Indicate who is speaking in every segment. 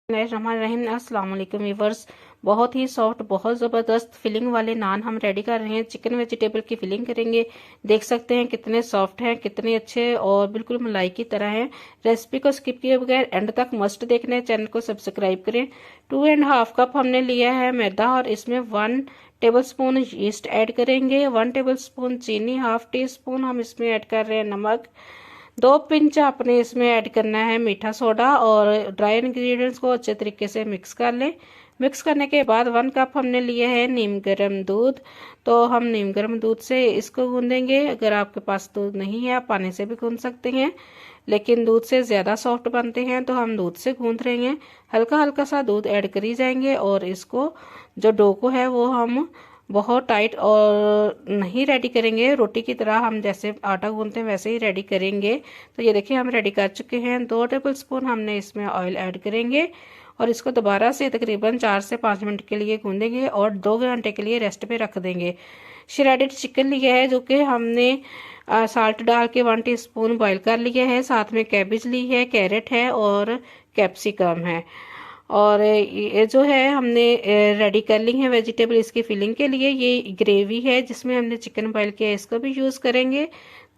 Speaker 1: रहीम अस्सलाम वालेकुम व्यूअर्स। बहुत ही सॉफ्ट, बहुत ज़बरदस्त फिलिंग वाले नान हम रेडी कर रहे हैं। चिकन वेजिटेबल की फिलिंग करेंगे। देख सकते हैं कितने सॉफ्ट हैं, कितने अच्छे और बिल्कुल मलाई की तरह हैं। रेसिपी को स्किप किए बगैर एंड तक मस्ट देखने, चैनल को सब्सक्राइब करें। 2.5 कप हमने लिया है मैदा और इसमें 1 टेबल स्पून ईस्ट ऐड करेंगे, 1 टेबल स्पून चीनी, हाफ टी स्पून हम इसमें ऐड कर रहे हैं नमक, 2 पिंच आपने इसमें ऐड करना है मीठा सोडा और ड्राई इंग्रेडिएंट्स को अच्छे तरीके से मिक्स कर लें। मिक्स करने के बाद 1 कप हमने लिया है नीम गर्म दूध, तो हम नीम गर्म दूध से इसको गूंदेंगे। अगर आपके पास दूध नहीं है आप पानी से भी गूंद सकते हैं, लेकिन दूध से ज़्यादा सॉफ्ट बनते हैं तो हम दूध से गूंद रहे हैं। हल्का हल्का सा दूध ऐड करी जाएंगे और इसको जो डो को है वो हम बहुत टाइट और नहीं रेडी करेंगे, रोटी की तरह हम जैसे आटा गूंथते हैं वैसे ही रेडी करेंगे। तो ये देखिए हम रेडी कर चुके हैं। 2 टेबल स्पून हमने इसमें ऑयल ऐड करेंगे और इसको दोबारा से तकरीबन 4 से 5 मिनट के लिए गूंदेंगे और 2 घंटे के लिए रेस्ट पे रख देंगे। श्रेडेड चिकन लिया है जो कि हमने साल्ट डाल के 1 टीस्पून बॉईल कर लिया है। साथ में कैबेज ली है, कैरेट है और कैप्सिकम है। और ये जो है हमने रेडी कर ली है वेजिटेबल इसकी फिलिंग के लिए। ये ग्रेवी है जिसमें हमने चिकन बॉईल किया है, इसको भी यूज़ करेंगे।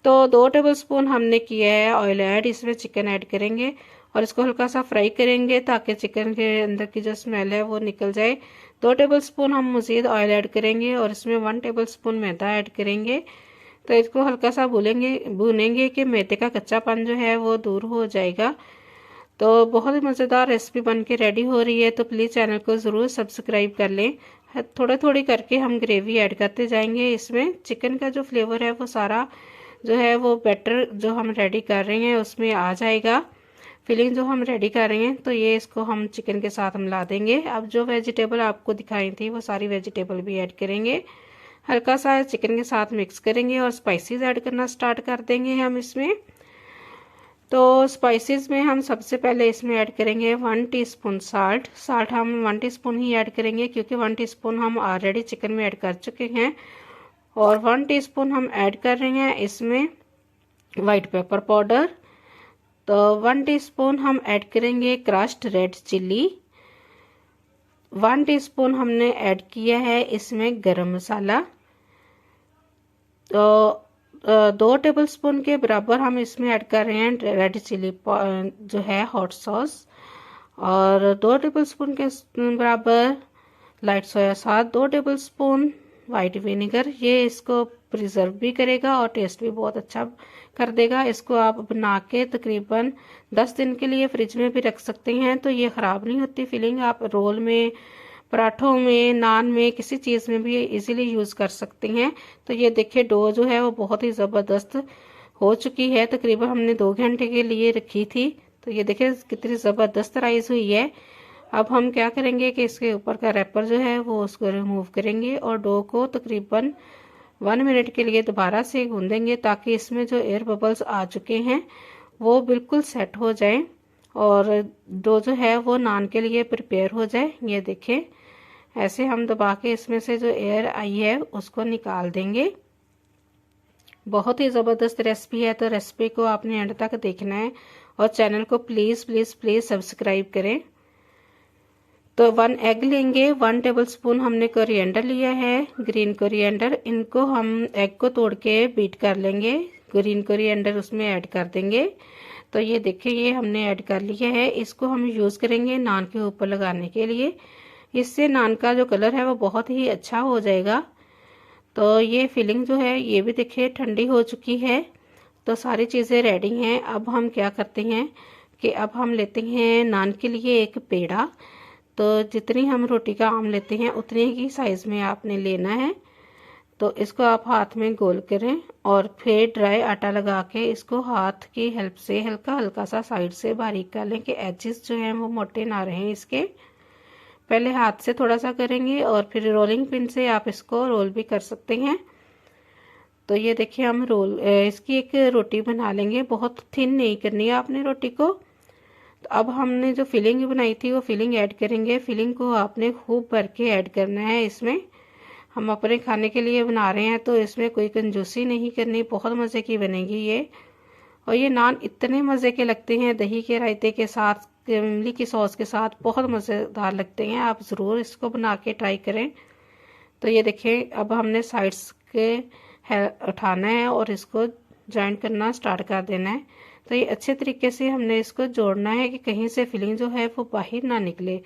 Speaker 1: तो 2 टेबल स्पून हमने किया है ऑयल ऐड, इसमें चिकन ऐड करेंगे और इसको हल्का सा फ्राई करेंगे ताकि चिकन के अंदर की जो स्मेल है वो निकल जाए। 2 टेबल स्पून हम मज़ीद ऑयल ऐड करेंगे और इसमें 1 टेबल स्पून मैदा ऐड करेंगे। तो इसको हल्का सा भूनेंगे कि मैदे का कच्चापन जो है वो दूर हो जाएगा। तो बहुत ही मज़ेदार रेसिपी बन के रेडी हो रही है, तो प्लीज़ चैनल को ज़रूर सब्सक्राइब कर लें। थोड़ा थोड़ी करके हम ग्रेवी ऐड करते जाएंगे। इसमें चिकन का जो फ्लेवर है वो सारा जो है वो बैटर जो हम रेडी कर रहे हैं उसमें आ जाएगा। फिलिंग जो हम रेडी कर रहे हैं तो ये इसको हम चिकन के साथ मिला देंगे। अब जो वेजिटेबल आपको दिखाई थी वो सारी वेजिटेबल भी ऐड करेंगे, हल्का सा चिकन के साथ मिक्स करेंगे और स्पाइसेस ऐड करना स्टार्ट कर देंगे हम इसमें। तो स्पाइसेस में हम सबसे पहले इसमें ऐड करेंगे 1 टीस्पून साल्ट हम 1 टीस्पून ही ऐड करेंगे क्योंकि 1 टीस्पून हम ऑलरेडी चिकन में ऐड कर चुके हैं। और 1 टीस्पून हम ऐड कर रहे हैं इसमें वाइट पेपर पाउडर। तो 1 टीस्पून हम ऐड करेंगे क्रश्ड रेड चिल्ली। 1 टीस्पून हमने ऐड किया है इसमें गरम मसाला। तो 2 टेबल स्पून के बराबर हम इसमें ऐड कर रहे हैं रेड चिली जो है हॉट सॉस और 2 टेबल स्पून के बराबर light soya sauce, 2 table spoon white vinegar. ये इसको प्रिजर्व भी करेगा और टेस्ट भी बहुत अच्छा कर देगा। इसको आप बना के तकरीबन 10 दिन के लिए फ्रिज में भी रख सकते हैं, तो ये ख़राब नहीं होती फिलिंग। आप रोल में, पराठों में, नान में, किसी चीज़ में भी इजीली यूज़ कर सकते हैं। तो ये देखिए डो जो है वो बहुत ही ज़बरदस्त हो चुकी है, तकरीबन हमने 2 घंटे के लिए रखी थी। तो ये देखिए कितनी ज़बरदस्त राइस हुई है। अब हम क्या करेंगे कि इसके ऊपर का रैपर जो है वो उसको रिमूव करेंगे और डो को तकरीबन 1 मिनट के लिए दोबारा से गूंदेंगे ताकि इसमें जो एयर बबल्स आ चुके हैं वो बिल्कुल सेट हो जाए और डो जो है वो नान के लिए प्रिपेयर हो जाए। ये देखें ऐसे हम दबा के इसमें से जो एयर आई है उसको निकाल देंगे। बहुत ही ज़बरदस्त रेसिपी है, तो रेसिपी को आपने एंड तक देखना है और चैनल को प्लीज़ प्लीज़ प्लीज़ सब्सक्राइब करें। तो 1 एग लेंगे, 1 टेबल स्पून हमने कोरिएंडर लिया है, ग्रीन कोरिएंडर। इनको हम एग को तोड़ के बीट कर लेंगे, ग्रीन कोरिएंडर उसमें ऐड कर देंगे। तो ये देखिए ये हमने ऐड कर लिया है। इसको हम यूज़ करेंगे नान के ऊपर लगाने के लिए, इससे नान का जो कलर है वो बहुत ही अच्छा हो जाएगा। तो ये फिलिंग जो है ये भी देखिए ठंडी हो चुकी है। तो सारी चीज़ें रेडी हैं। अब हम क्या करते हैं कि अब हम लेते हैं नान के लिए एक पेड़ा। तो जितनी हम रोटी का आम लेते हैं उतने ही साइज़ में आपने लेना है। तो इसको आप हाथ में गोल करें और फिर ड्राई आटा लगा के इसको हाथ की हेल्प से हल्का हल्का सा साइड से बारीक कर लें कि एजेस जो हैं वो मोटे ना रहें इसके। पहले हाथ से थोड़ा सा करेंगे और फिर रोलिंग पिन से आप इसको रोल भी कर सकते हैं। तो ये देखिए हम इसकी एक रोटी बना लेंगे, बहुत थिन नहीं करनी है आपने रोटी को। तो अब हमने जो फिलिंग बनाई थी वो फिलिंग ऐड करेंगे। फिलिंग को आपने खूब भर के ऐड करना है इसमें। हम अपने खाने के लिए बना रहे हैं तो इसमें कोई कंजूसी नहीं करनी, बहुत मज़े की बनेगी ये। और ये नान इतने मज़े के लगते हैं दही के रायते के साथ, इमली की सॉस के साथ बहुत मज़ेदार लगते हैं। आप ज़रूर इसको बना के ट्राई करें। तो ये देखें, अब हमने साइड्स के उठाना है और इसको जॉइंट करना स्टार्ट कर देना है। तो ये अच्छे तरीके से हमने इसको जोड़ना है कि कहीं से फिलिंग जो है वो बाहर ना निकले।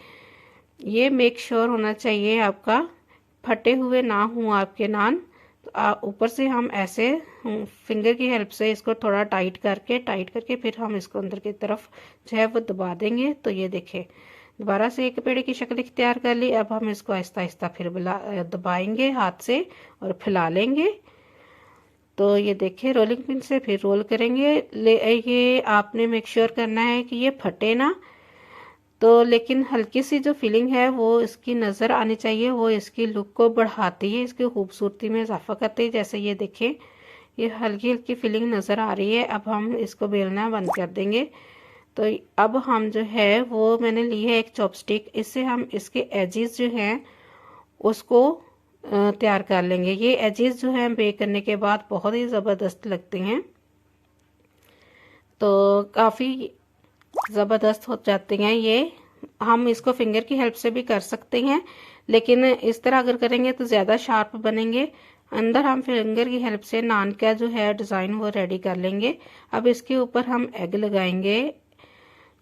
Speaker 1: ये मेक श्योर होना चाहिए आपका फटे हुए ना हों आपके नान। तो ऊपर से हम ऐसे फिंगर की हेल्प से इसको थोड़ा टाइट करके फिर हम इसको अंदर की तरफ जो है वो दबा देंगे। तो ये देखें, दोबारा से एक पेड़े की शक्ल इख्तियार कर ली। अब हम इसको आहिस्ता आहिस्ता फिर दबाएंगे हाथ से और फैला लेंगे। तो ये देखिए, रोलिंग पिन से फिर रोल करेंगे। ये आपने मेक श्योर करना है कि ये फटे ना। तो लेकिन हल्की सी जो फीलिंग है वो इसकी नज़र आनी चाहिए, वो इसकी लुक को बढ़ाती है, इसकी खूबसूरती में इजाफा करती है। जैसे ये देखें, ये हल्की हल्की फीलिंग नज़र आ रही है। अब हम इसको बेलना बंद कर देंगे। तो अब हम जो है वो मैंने ली है एक चॉपस्टिक, इससे हम इसके एजेस जो हैं उसको तैयार कर लेंगे। ये एजेस जो हैं बेक करने के बाद बहुत ही ज़बरदस्त लगते हैं, तो काफ़ी ज़बरदस्त हो जाते हैं ये। हम इसको फिंगर की हेल्प से भी कर सकते हैं, लेकिन इस तरह अगर करेंगे तो ज़्यादा शार्प बनेंगे। अंदर हम फिंगर की हेल्प से नान का जो है डिज़ाइन वो रेडी कर लेंगे। अब इसके ऊपर हम एग लगाएंगे।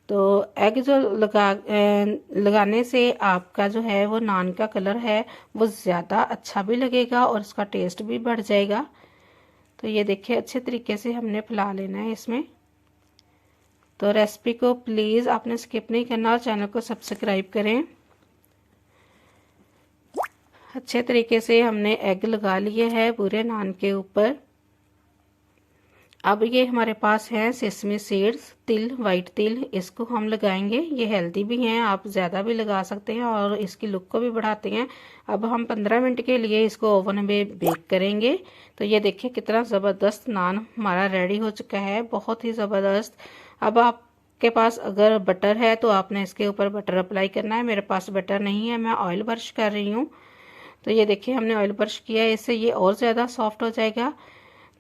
Speaker 1: तो एग जो लगाने से आपका जो है वो नान का कलर है वो ज़्यादा अच्छा भी लगेगा और उसका टेस्ट भी बढ़ जाएगा। तो ये देखिए, अच्छे तरीके से हमने फैला लेना है इसमें। तो रेसिपी को प्लीज़ आपने स्किप नहीं करना और चैनल को सब्सक्राइब करें। अच्छे तरीके से हमने एग लगा लिए है पूरे नान के ऊपर। अब ये हमारे पास है सेसमी सीड्स, तिल, वाइट तिल, इसको हम लगाएंगे। ये हेल्दी भी हैं, आप ज़्यादा भी लगा सकते हैं और इसकी लुक को भी बढ़ाते हैं। अब हम 15 मिनट के लिए इसको ओवन में बेक करेंगे। तो ये देखिए, कितना ज़बरदस्त नान हमारा रेडी हो चुका है, बहुत ही ज़बरदस्त। अब आपके पास अगर बटर है तो आपने इसके ऊपर बटर अप्लाई करना है। मेरे पास बटर नहीं है, मैं ऑयल ब्रश कर रही हूँ। तो ये देखिए, हमने ऑयल ब्रश किया है, इससे ये और ज़्यादा सॉफ्ट हो जाएगा।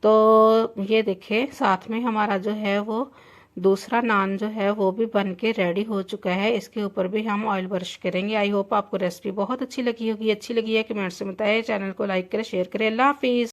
Speaker 1: तो ये देखिए, साथ में हमारा जो है वो दूसरा नान जो है वो भी बन के रेडी हो चुका है। इसके ऊपर भी हम ऑयल ब्रश करेंगे। आई होप आपको रेसिपी बहुत अच्छी लगी होगी। अच्छी लगी है कमेंट से बताएं। चैनल को लाइक करें, शेयर करें। अल्लाह हाफिज़।